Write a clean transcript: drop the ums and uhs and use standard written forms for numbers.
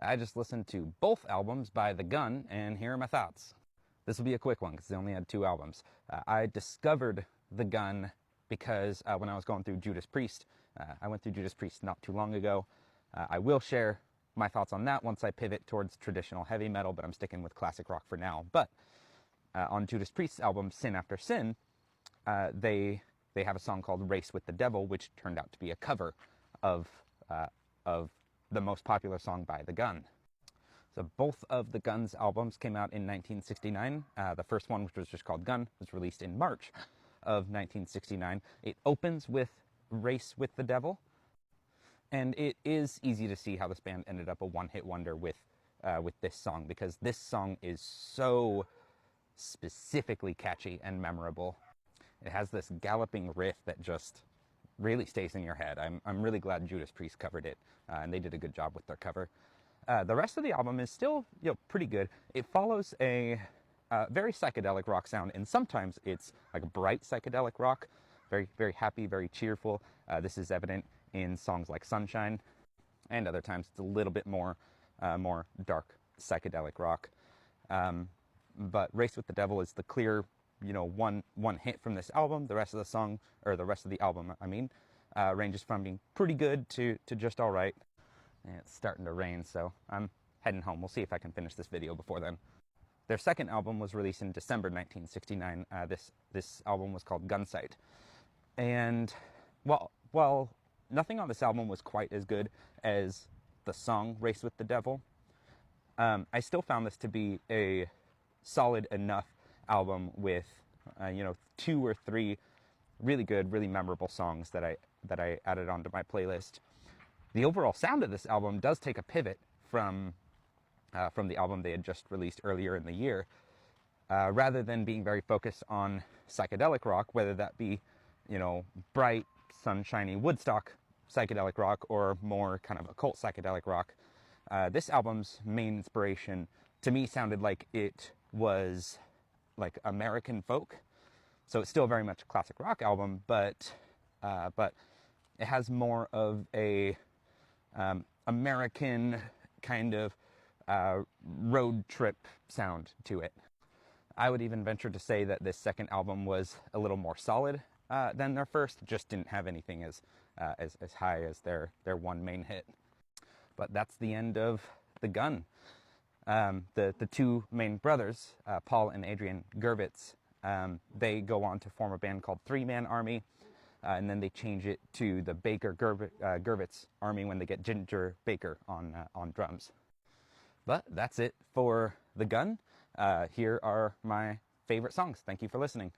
I just listened to both albums by The Gun, and here are my thoughts. This will be a quick one because they only had 2 albums. I discovered The Gun because when I was going through Judas Priest, I went through Judas Priest not too long ago. I will share my thoughts on that once I pivot towards traditional heavy metal, but I'm sticking with classic rock for now. But on Judas Priest's album, Sin After Sin, they have a song called Race with the Devil, which turned out to be a cover of the most popular song by The Gun. So both of The Gun's albums came out in 1969. The first one, which was just called Gun, was released in March of 1969. It opens with Race with the Devil, and it is easy to see how this band ended up a one-hit wonder with this song, because this song is so specifically catchy and memorable. It has this galloping riff that just really stays in your head. I'm really glad Judas Priest covered it, and they did a good job with their cover. The rest of the album is still, pretty good. It follows a very psychedelic rock sound, and sometimes it's like bright psychedelic rock, very, very happy, very cheerful. This is evident in songs like Sunshine, and other times it's a little bit more dark psychedelic rock. But Race with the Devil is the clear, one hit from this album. The rest of the song, or the rest of the album, ranges from being pretty good to just all right. And it's starting to rain, so I'm heading home. We'll see if I can finish this video before then. Their second album was released in December 1969. This album was called Gunsight. And while nothing on this album was quite as good as the song Race with the Devil, I still found this to be a solid enough album with 2 or 3 really good, really memorable songs that I added onto my playlist. The overall sound of this album does take a pivot from the album they had just released earlier in the year. Rather than being very focused on psychedelic rock, whether that be, bright, sunshiny Woodstock psychedelic rock or more kind of occult psychedelic rock, this album's main inspiration to me sounded like it was like American folk. So it's still very much a classic rock album, but it has more of a American kind of road trip sound to it. I would even venture to say that this second album was a little more solid than their first, just didn't have anything as high as their one main hit. But that's the end of The Gun. The 2 main brothers, Paul and Adrian Gervitz, they go on to form a band called 3-Man Army, and then they change it to the Baker Gervitz Army when they get Ginger Baker on drums. But that's it for The Gun. Here are my favorite songs. Thank you for listening.